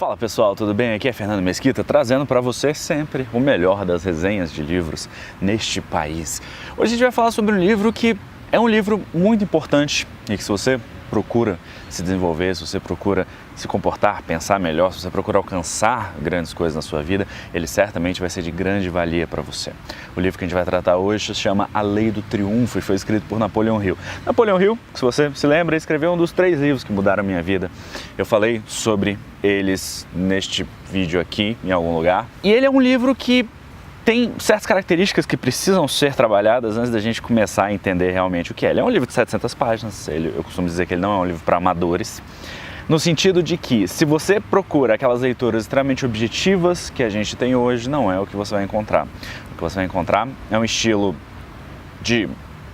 Fala pessoal, tudo bem? Aqui é Fernando Mesquita, trazendo para você sempre o melhor das resenhas de livros neste país. Hoje a gente vai falar sobre um livro que é um livro muito importante e que se você procura se desenvolver, se você procura se comportar, pensar melhor, se você procura alcançar grandes coisas na sua vida, ele certamente vai ser de grande valia para você. O livro que a gente vai tratar hoje se chama A Lei do Triunfo e foi escrito por Napoleão Hill. Napoleão Hill, se você se lembra, escreveu um dos 3 livros que mudaram a minha vida. Eu falei sobre eles neste vídeo aqui, em algum lugar. E ele é um livro que tem certas características que precisam ser trabalhadas antes da gente começar a entender realmente o que é. Ele é um livro de 700 páginas, eu costumo dizer que ele não é um livro para amadores, no sentido de que se você procura aquelas leituras extremamente objetivas que a gente tem hoje, não é o que você vai encontrar. O que você vai encontrar é um estilo de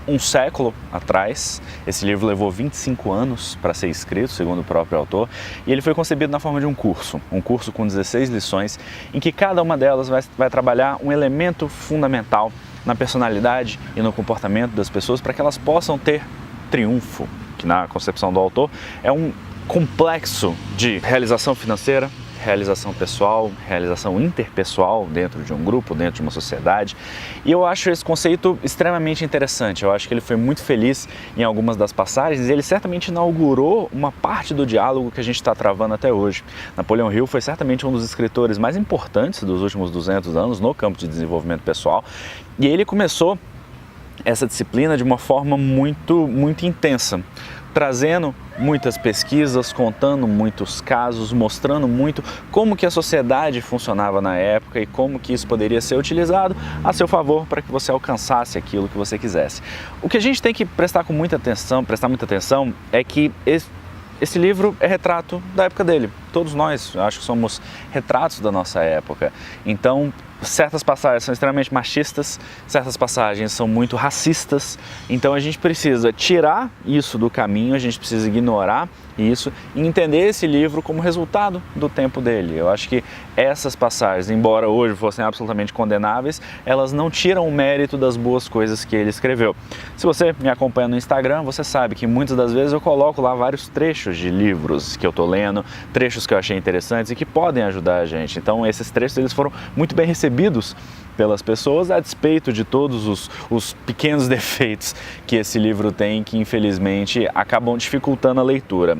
um século atrás. Esse livro levou 25 anos para ser escrito, segundo o próprio autor, e ele foi concebido na forma de um curso com 16 lições, em que cada uma delas vai trabalhar um elemento fundamental na personalidade e no comportamento das pessoas para que elas possam ter triunfo, que na concepção do autor é um complexo de realização financeira, realização pessoal, realização interpessoal dentro de um grupo, dentro de uma sociedade. E eu acho esse conceito extremamente interessante. Eu acho que ele foi muito feliz em algumas das passagens e ele certamente inaugurou uma parte do diálogo que a gente está travando até hoje. Napoleão Hill foi certamente um dos escritores mais importantes dos últimos 200 anos no campo de desenvolvimento pessoal e ele começou essa disciplina de uma forma muito intensa, trazendo muitas pesquisas, contando muitos casos, mostrando muito como que a sociedade funcionava na época e como que isso poderia ser utilizado a seu favor para que você alcançasse aquilo que você quisesse. O que a gente tem que prestar muita atenção é que esse livro é retrato da época dele. Todos nós, eu acho que somos retratos da nossa época. Então, certas passagens são extremamente machistas, certas passagens são muito racistas, então a gente precisa tirar isso do caminho, a gente precisa ignorar isso e entender esse livro como resultado do tempo dele. Eu acho que essas passagens, embora hoje fossem absolutamente condenáveis, elas não tiram o mérito das boas coisas que ele escreveu. Se você me acompanha no Instagram, você sabe que muitas das vezes eu coloco lá vários trechos de livros que eu tô lendo, trechos que eu achei interessantes e que podem ajudar a gente. Então esses trechos eles foram muito bem recebidos pelas pessoas, a despeito de todos os pequenos defeitos que esse livro tem, que infelizmente acabam dificultando a leitura.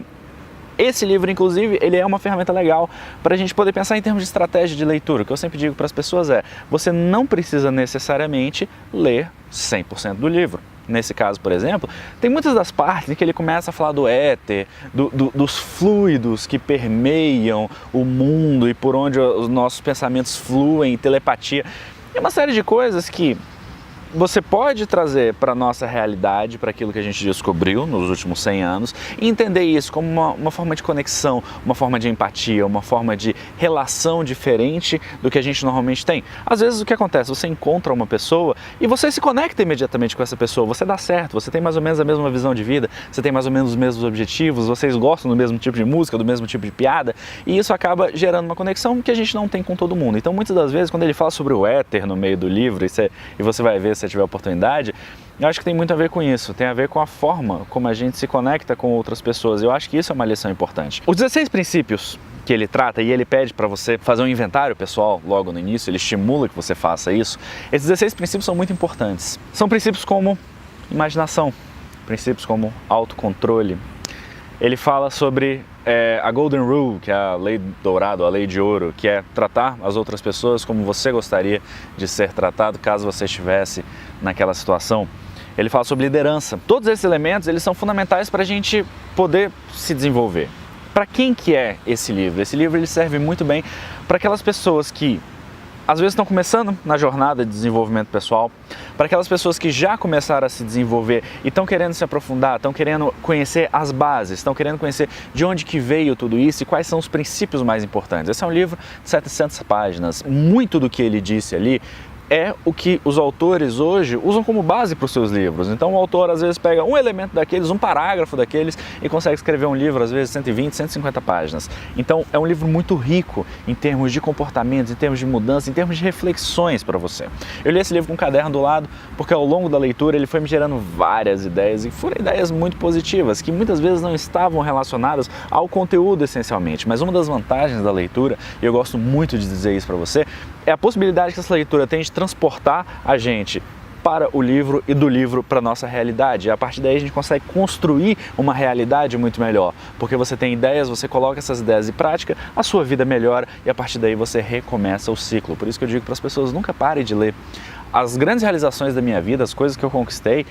Esse livro, inclusive, ele é uma ferramenta legal para a gente poder pensar em termos de estratégia de leitura. O que eu sempre digo para as pessoas é, você não precisa necessariamente ler 100% do livro. Nesse caso, por exemplo, tem muitas das partes em que ele começa a falar do éter, dos fluidos que permeiam o mundo e por onde os nossos pensamentos fluem, telepatia. É uma série de coisas que você pode trazer para a nossa realidade, para aquilo que a gente descobriu nos últimos 100 anos e entender isso como uma forma de conexão, uma forma de empatia, uma forma de relação diferente do que a gente normalmente tem. Às vezes o que acontece? Você encontra uma pessoa e você se conecta imediatamente com essa pessoa, você dá certo, você tem mais ou menos a mesma visão de vida, você tem mais ou menos os mesmos objetivos, vocês gostam do mesmo tipo de música, do mesmo tipo de piada e isso acaba gerando uma conexão que a gente não tem com todo mundo. Então muitas das vezes quando ele fala sobre o éter no meio do livro e você vai ver se tiver oportunidade, eu acho que tem muito a ver com isso, tem a ver com a forma como a gente se conecta com outras pessoas. Eu acho que isso é uma lição importante. Os 16 princípios que ele trata e ele pede para você fazer um inventário pessoal logo no início, ele estimula que você faça isso. Esses 16 princípios são muito importantes. São princípios como imaginação, princípios como autocontrole. Ele fala sobre a Golden Rule, que é a lei dourada, a lei de ouro, que é tratar as outras pessoas como você gostaria de ser tratado caso você estivesse naquela situação. Ele fala sobre liderança. Todos esses elementos eles são fundamentais para a gente poder se desenvolver. Para quem que é esse livro? Esse livro ele serve muito bem para aquelas pessoas que às vezes estão começando na jornada de desenvolvimento pessoal, para aquelas pessoas que já começaram a se desenvolver e estão querendo se aprofundar, estão querendo conhecer as bases, estão querendo conhecer de onde que veio tudo isso e quais são os princípios mais importantes. Esse é um livro de 700 páginas, muito do que ele disse ali é o que os autores hoje usam como base para os seus livros. Então o autor às vezes pega um elemento daqueles, um parágrafo daqueles e consegue escrever um livro, às vezes 120, 150 páginas. Então é um livro muito rico em termos de comportamentos, em termos de mudança, em termos de reflexões para você. Eu li esse livro com um caderno do lado porque ao longo da leitura ele foi me gerando várias ideias e foram ideias muito positivas, que muitas vezes não estavam relacionadas ao conteúdo essencialmente. Mas uma das vantagens da leitura, e eu gosto muito de dizer isso para você, é a possibilidade que essa leitura tem de transportar a gente para o livro e do livro para a nossa realidade. E a partir daí a gente consegue construir uma realidade muito melhor, porque você tem ideias, você coloca essas ideias em prática, a sua vida melhora e a partir daí você recomeça o ciclo. Por isso que eu digo para as pessoas, nunca parem de ler. As grandes realizações da minha vida, as coisas que eu conquistei,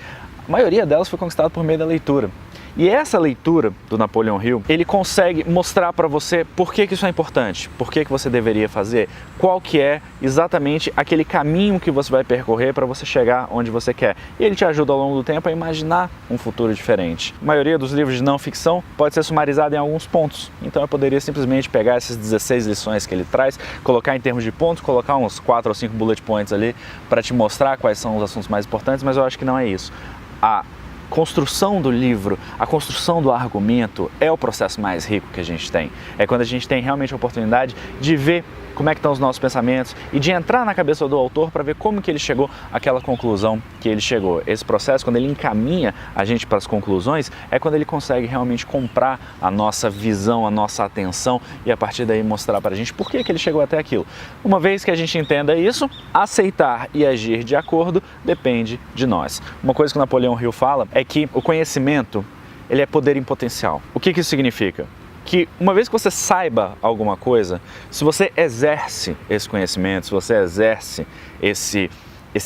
a maioria delas foi conquistada por meio da leitura. E essa leitura do Napoleon Hill, ele consegue mostrar para você por que isso é importante, por que você deveria fazer, qual que é exatamente aquele caminho que você vai percorrer para você chegar onde você quer. E ele te ajuda ao longo do tempo a imaginar um futuro diferente. A maioria dos livros de não ficção pode ser sumarizada em alguns pontos, então eu poderia simplesmente pegar essas 16 lições que ele traz, colocar em termos de pontos, colocar uns 4 ou 5 bullet points ali para te mostrar quais são os assuntos mais importantes, mas eu acho que não é isso. A construção do livro, a construção do argumento é o processo mais rico que a gente tem. É quando a gente tem realmente a oportunidade de ver como é que estão os nossos pensamentos e de entrar na cabeça do autor para ver como que ele chegou àquela conclusão que ele chegou. Esse processo, quando ele encaminha a gente para as conclusões, é quando ele consegue realmente comprar a nossa visão, a nossa atenção e a partir daí mostrar para a gente por que ele chegou até aquilo. Uma vez que a gente entenda isso, aceitar e agir de acordo depende de nós. Uma coisa que o Napoleon Hill fala é que o conhecimento, ele é poder em potencial. O que isso significa? Que uma vez que você saiba alguma coisa, se você exerce esse conhecimento, se você exerce esse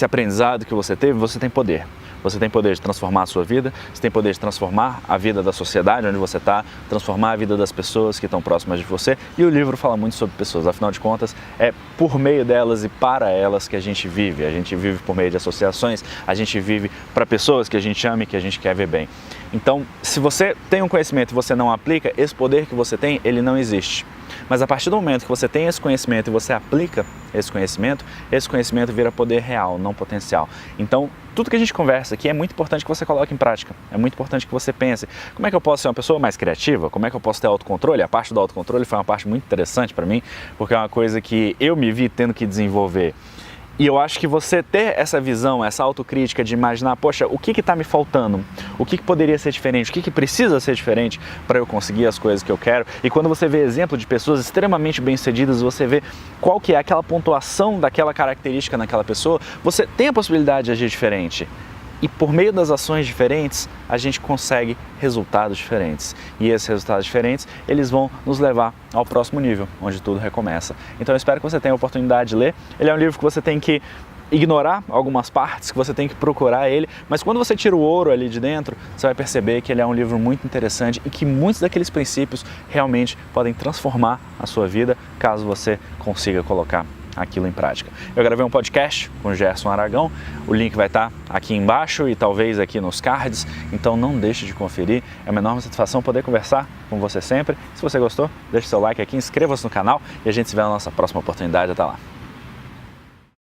aprendizado que você teve, você tem poder. Você tem poder de transformar a sua vida, você tem poder de transformar a vida da sociedade onde você está, transformar a vida das pessoas que estão próximas de você. E o livro fala muito sobre pessoas, afinal de contas, é por meio delas e para elas que a gente vive. A gente vive por meio de associações, a gente vive para pessoas que a gente ama e que a gente quer ver bem. Então, se você tem um conhecimento e você não aplica, esse poder que você tem, ele não existe. Mas a partir do momento que você tem esse conhecimento e você aplica esse conhecimento vira poder real, não potencial. Então, tudo que a gente conversa aqui é muito importante que você coloque em prática. É muito importante que você pense, como é que eu posso ser uma pessoa mais criativa? Como é que eu posso ter autocontrole? A parte do autocontrole foi uma parte muito interessante para mim, porque é uma coisa que eu me vi tendo que desenvolver. E eu acho que você ter essa visão, essa autocrítica de imaginar, poxa, o que está me faltando? O que poderia ser diferente? O que precisa ser diferente para eu conseguir as coisas que eu quero? E quando você vê exemplo de pessoas extremamente bem-sucedidas, você vê qual que é aquela pontuação daquela característica naquela pessoa, você tem a possibilidade de agir diferente. E por meio das ações diferentes, a gente consegue resultados diferentes. E esses resultados diferentes, eles vão nos levar ao próximo nível, onde tudo recomeça. Então eu espero que você tenha a oportunidade de ler. Ele é um livro que você tem que ignorar algumas partes, que você tem que procurar ele, mas quando você tira o ouro ali de dentro, você vai perceber que ele é um livro muito interessante e que muitos daqueles princípios realmente podem transformar a sua vida, caso você consiga colocar aquilo em prática. Eu gravei um podcast com o Gerson Aragão, o link vai estar aqui embaixo e talvez aqui nos cards, então não deixe de conferir, é uma enorme satisfação poder conversar com você sempre. Se você gostou, deixe seu like aqui, inscreva-se no canal e a gente se vê na nossa próxima oportunidade. Até lá!